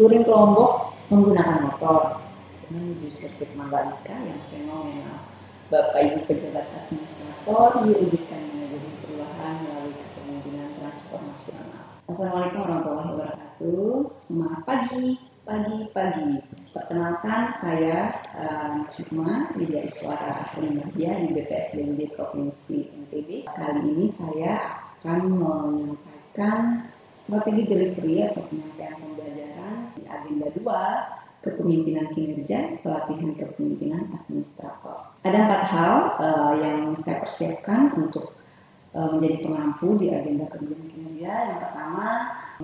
touring ke Lombok menggunakan motor menuju sirkuit Mandalika yang fenomenal. Bapak Ibu pejabat administrator diwujudkan menjadi perubahan melalui kepemimpinan transformasional. Assalamualaikum warahmatullahi wabarakatuh. Semangat pagi. Perkenalkan saya Hikmah Widya Iswara ahli media di BPSDMD Provinsi NTB. Kali ini saya akan menyampaikan strategi delivery atau penyampaian pembelajaran di agenda 2 kepemimpinan kinerja, pelatihan kepemimpinan administrator. Ada 4 hal yang saya persiapkan untuk menjadi pengampu di agenda kepemimpinan kinerja. Yang pertama,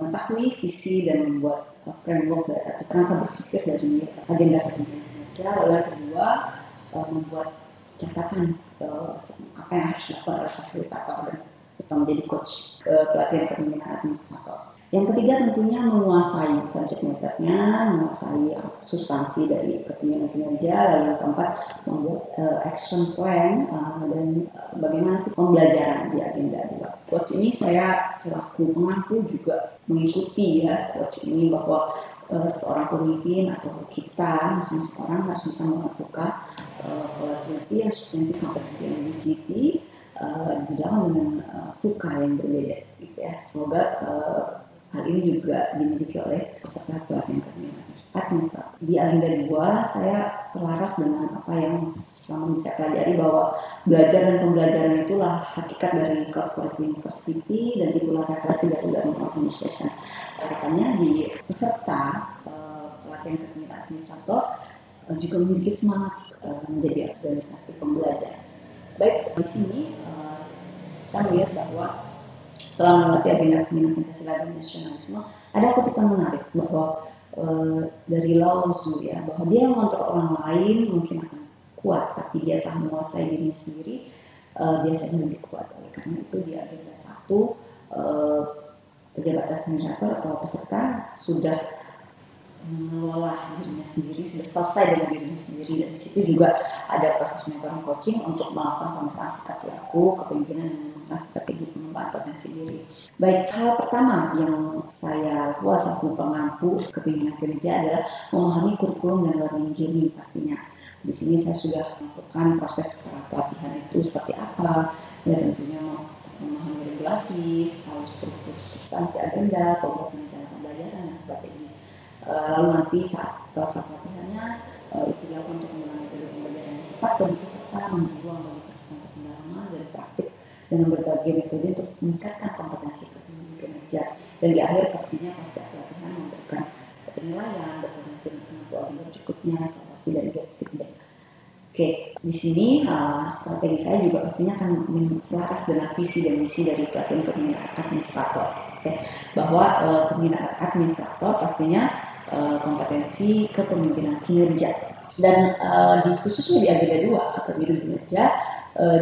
mengetahui visi dan membuat framework atau kerangka berpikir dari agenda kepemimpinan kinerja. Lalu yang kedua, membuat catatan apa yang harus dilakukan oleh fasilitator dan kita menjadi coach pelatihan kepemimpinan administrator. Yang ketiga tentunya menguasai subjek matternya, menguasai substansi dari kepemimpinan kinerja. Lalu yang keempat membuat action plan dan bagaimana sih pembelajaran di agenda 2. Coach ini saya selaku pengampu juga mengikuti ya coach ini bahwa seorang pemimpin atau kita masing-masing orang harus bisa melakukan volatility yang substantif complexity and rigidity di dalam dengan VUCA yang berbeda gitu ya. Semoga hal ini juga dimiliki oleh peserta pelatihan kepemimpinan administrator. Di agenda 2 saya selaras dengan apa yang selama ini saya pelajari bahwa belajar dan pembelajaran itulah hakikat dari corporate university dan itulah referensi dari learning organization. Harapannya di peserta pelatihan kepemimpinan administrator juga memiliki semangat menjadi organisasi pembelajar. Baik, di sini kita melihat bahwa setelah melewati agenda kepemimpinan Pancasila dan nasionalisme, ada kutipan menarik bahwa dari Lao Tzu ya, bahwa dia mengontrol orang lain mungkin akan kuat, tapi dia telah menguasai dirinya sendiri biasanya lebih kuat. Oleh karena itu di agenda 1 pejabat administrator atau peserta sudah mengelola dirinya sendiri, sudah selesai dengan dirinya sendiri, dan di situ juga ada proses mentoring coaching untuk melakukan pemetaan sikap laku, kepemimpinan dan mengembangkan strategi pengembangan potensi diri. Baik, hal pertama yang saya lakukan selaku pengampu kepemimpinan kinerja adalah memahami kurikulum dan learning journey pastinya. Di sini saya sudah melakukan proses pelatihan itu seperti apa, ya tentunya memahami regulasi, tahu struktur substansi agenda, pembuatan rencana pembelajaran dan strategi. Lalu nanti saat proses pelatihannya itu dilakukan untuk menggunakan metode pembelajaran yang tepat bagi peserta, membuang bagi peserta untuk pendalaman dan praktik dengan berbagai metode untuk meningkatkan kompetensi kepemimpinan kinerja. Dan di akhir pastinya pasca pelatihan memberikan penilaian, berkoordinasi dengan agenda berikutnya, evaluasi dan feedback. Oke, di sini strategi saya juga pastinya akan selaras dengan visi dan misi dari pelatihan kepemimpinan administrator. Oke, bahwa kepemimpinan administrator pastinya kompetensi kepemimpinan kinerja dan khususnya di agenda 2 kepemimpinan kinerja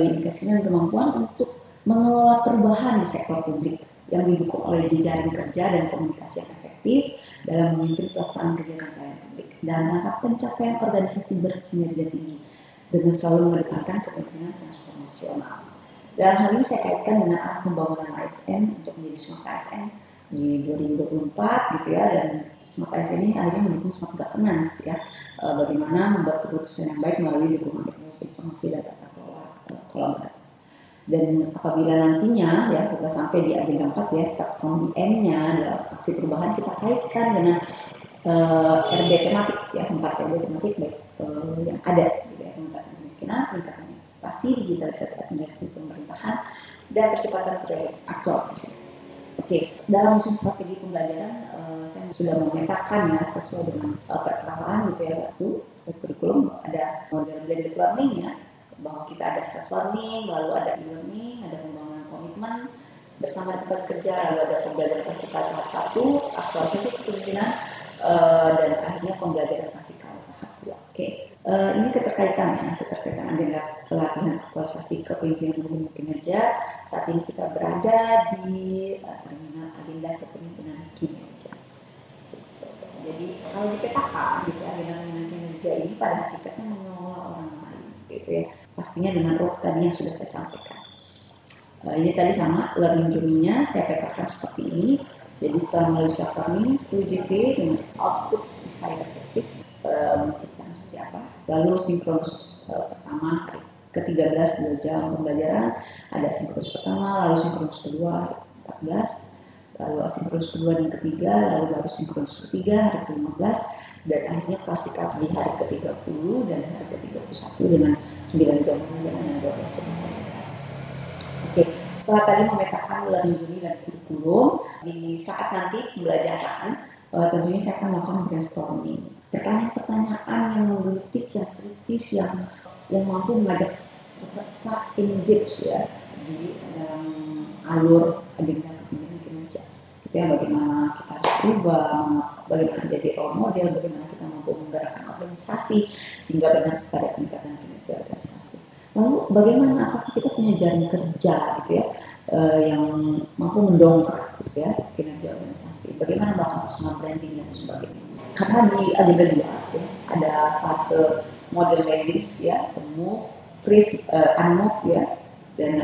diindikasikan kemampuan untuk mengelola perubahan di sektor publik yang didukung oleh jejaring kerja dan komunikasi yang efektif dalam memimpin pelaksanaan kegiatan pelayanan publik dan rangka pencapaian organisasi berkinerja tinggi dengan selalu mengedepankan kepemimpinan transformasional. Dalam hal ini saya kaitkan dengan arah pembangunan ASN untuk menjadi smart ASN di 2024 gitu ya, dan smart ASN ini akhirnya mendukung smart governance ya, bagaimana membuat keputusan yang baik melalui dukungan teknologi informasi dan tata kelola kolaboratif. Dan apabila nantinya ya kita sampai di agenda 4 ya, start from the end-nya dalam aksi perubahan kita kaitkan dengan RB tematik ya, 4 RB tematik baik yang ada gitu ya, pengentasan kemiskinan, peningkatan investasi, digitalisasi administrasi pemerintahan, dan percepatan prioritas aktual. Oke, dalam usul strategi pembelajaran saya sudah memetakan ya sesuai dengan perkenalan gitu ya, waktu kurikulum ada model blended learning ya, bahwa kita ada self learning, lalu ada e-learning, ada pembangunan komitmen bersama tempat kerja, lalu ada pembelajaran klasikal tahap 1, aktualisasi kepemimpinan, dan akhirnya pembelajaran klasikal tahap 2. Oke, ini keterkaitan agenda pelatihan aktualisasi kepemimpinan kinerja. Saat ini kita berada di terminal agenda kepemimpinan kinerja. Jadi kalau di PKK gitu ya, agenda kepemimpinan kinerja ini pada hakikatnya mengelola orang lain gitu ya, pastinya dengan roh tadi yang sudah saya sampaikan. Ini tadi sama learning journey-nya saya petakan seperti ini. Jadi setelah melalui self learning 10 JP dengan output desain efektif menceritakan seperti apa. Lalu sinkronus pertama hari ke-13 2 jam pembelajaran, ada sinkronus pertama, lalu sinkronus kedua 14, lalu asinkronus kedua dan ketiga, lalu baru sinkronus ketiga hari ke-15, dan akhirnya klasikal di hari ke-30 dan hari ke-31 dengan 9 jam pembelajaran dan 12 jam pembelajaran. Oke, setelah tadi memetakan learning journey dan kurikulum, di saat nanti pembelajaran, tentunya saya akan melakukan brainstorming. Pertanyaan-pertanyaan yang menggelitik, yang kritis, yang mampu mengajak peserta engage ya di dalam alur agenda kepemimpinan kinerja. Itu ya, bagaimana kita harus berubah, bagaimana menjadi role model, bagaimana kita mampu menggerakkan organisasi sehingga benar pada peningkatan kinerja organisasi. Lalu bagaimana apakah kita punya jaring kerja gitu ya, yang mampu mendongkrak gitu ya kinerja organisasi. Bagaimana melakukan personal branding dan sebagainya. Karena di agenda 2 ya, ada fase model language ya, move, freeze, unmove ya, dan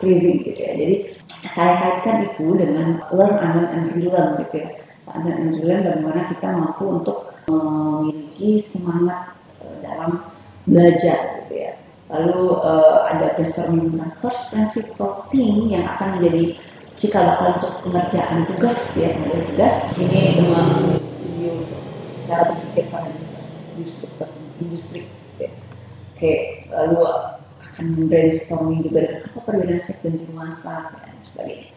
freezing gitu ya. Jadi saya kaitkan itu dengan learn, unlearn, and relearn gitu ya. Unlearn and relearn bagaimana kita mampu untuk memiliki semangat dalam belajar gitu ya. Lalu ada brainstorming tentang first principle thing yang akan menjadi cikal bakal untuk pengerjaan tugas ya, tugas ini dengan video cara berpikir pada industri ya. Oke, lalu akan brainstorming juga apa perbedaan seks dan jurusan dan sebagainya.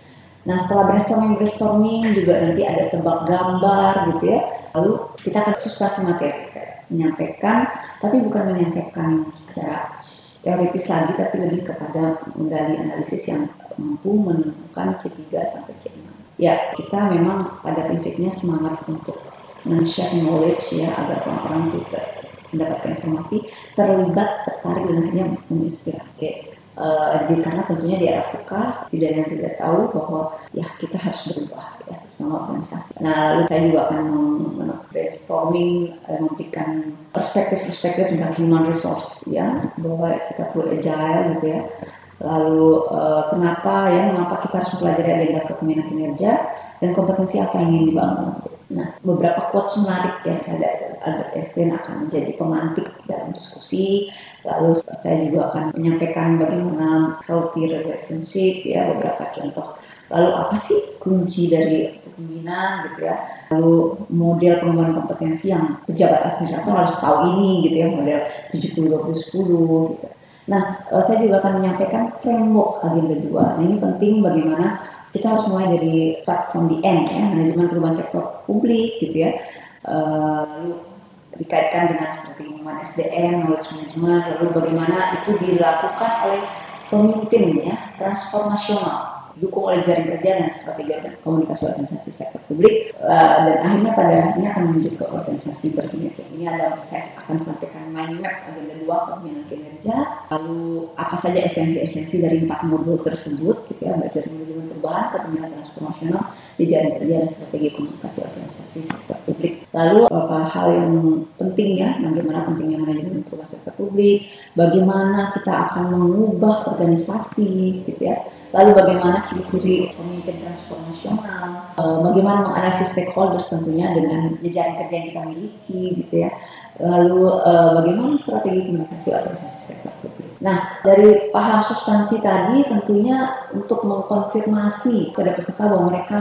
Nah setelah brainstorming juga nanti ada tebak gambar gitu ya. Lalu kita akan substansi materi, menyampaikan, tapi bukan menyampaikan secara teoritis lagi, tapi lebih kepada menggali analisis yang mampu menemukan C3 sampai C6. Ya kita memang pada prinsipnya semangat untuk men-share knowledge ya, agar orang-orang juga mendapatkan informasi, terlibat, tertarik dan akhirnya menginspirasi. Jadi karena tentunya di era VUCA tidak tahu bahwa ya kita harus berubah ya sama organisasi. Nah lalu saya juga akan brainstorming, memberikan perspektif tentang human resource ya, bahwa kita perlu agile gitu ya. Lalu mengapa kita harus mempelajari agenda kepemimpinan kinerja dan kompetensi apa yang ingin dibangun. Nah, beberapa quotes menarik yang saya dari Albert Einstein akan menjadi pemantik dalam diskusi. Lalu saya juga akan menyampaikan bagaimana healthy relationship ya, beberapa contoh. Lalu apa sih kunci dari kepemimpinan gitu ya. Lalu model pengembangan kompetensi yang pejabat administrasi harus tahu ini gitu ya, model 70-20-10 gitu. Nah, saya juga akan menyampaikan framework agenda 2. Nah, ini penting bagaimana kita harus mulai dari start from the end ya, manajemen perubahan sektor publik gitu ya, lalu dikaitkan dengan strategi pengembangan SDM, knowledge management, lalu bagaimana itu dilakukan oleh pemimpin ya, transformasional, didukung oleh jaring kerja dan strategi komunikasi organisasi sektor publik, dan akhirnya akan menuju ke organisasi berkinerja. Ini saya akan sampaikan mind map agenda 2 kepemimpinan kinerja, lalu apa saja esensi-esensi dari 4 modul tersebut gitu ya, baik dari manajemen perubahan, kepemimpinan transformasional, di jaring kerja dan strategi komunikasi organisasi sektor publik. Lalu beberapa hal yang penting ya, bagaimana pentingnya manajemen perubahan sektor publik, bagaimana kita akan mengubah organisasi gitu ya. Lalu bagaimana ciri-ciri pemimpin transformasional, bagaimana menganalisis stakeholders tentunya dengan jejaring kerja yang kita miliki gitu ya. Lalu bagaimana strategi komunikasi organisasi sektor publik. Nah dari paham substansi tadi tentunya untuk mengkonfirmasi kepada peserta bahwa mereka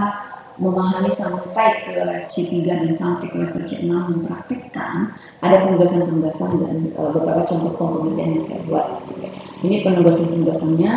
memahami sampai ke C3 dan sampai ke level C6 mempraktekkan, ada penugasan-penugasan dan beberapa contoh pembelajaran yang saya buat. Ini penugasan-penugasannya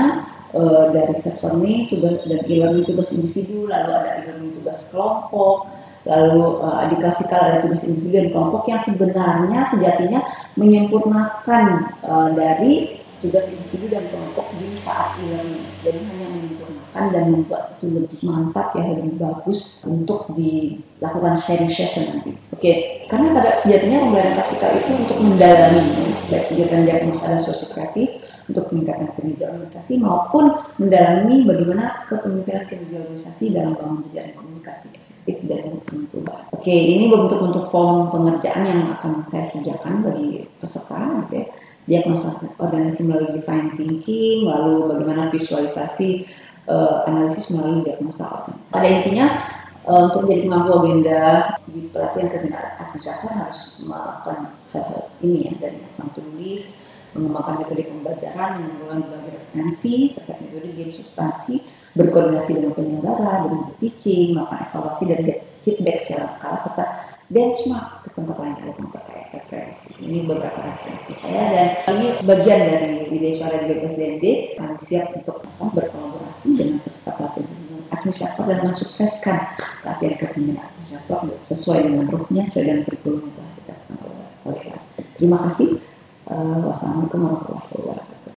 dari self learning, tugas dan e-learning tugas individu, lalu ada e-learning tugas kelompok, lalu di klasikal ada tugas individu dan kelompok yang sebenarnya sejatinya menyempurnakan dari tugas individu dan kelompok di saat e-learning. Jadi hanya menyempurnakan dan membuat itu lebih mantap ya, lebih bagus untuk dilakukan sharing session nanti. Oke, karena pada sejatinya pembelajaran klasikal itu untuk mendalami baik kegiatan diagnosa dan sosio kreatif untuk meningkatkan kinerja organisasi maupun mendalami bagaimana kepemimpinan kinerja organisasi dalam membangun jejaring komunikasi efektif dan manajemen perubahan. Oke, ini bentuk-bentuk form pengerjaan yang akan saya sediakan bagi peserta gitu ya. Diagnosa organisasi melalui design thinking, lalu bagaimana visualisasi analisis melalui diagnosa organisasi. Pada intinya Untuk menjadi pemangku agenda di pelatihan kebinaan administrasi harus melakukan hal-hal ini ya, dari yang tulis, mengembangkan metode pembelajaran, mengulang berbagai referensi terkait metode game substansi, berkoordinasi dengan penyelenggara, dengan teaching, melakukan evaluasi dan feedback secara berkala, serta benchmark ke tempat lain dalam terkait referensi. Ini beberapa referensi saya dan ini bagian dari Widya Suara di BPSDMD. Kami siap untuk berkolaborasi dengan peserta pelatihan administrator dan mensukseskan pelatihan kepemimpinan administrator sesuai dengan ruhnya, sesuai dengan kurikulum yang telah kita lakukan. Terima kasih. Wassalamualaikum warahmatullahi wabarakatuh.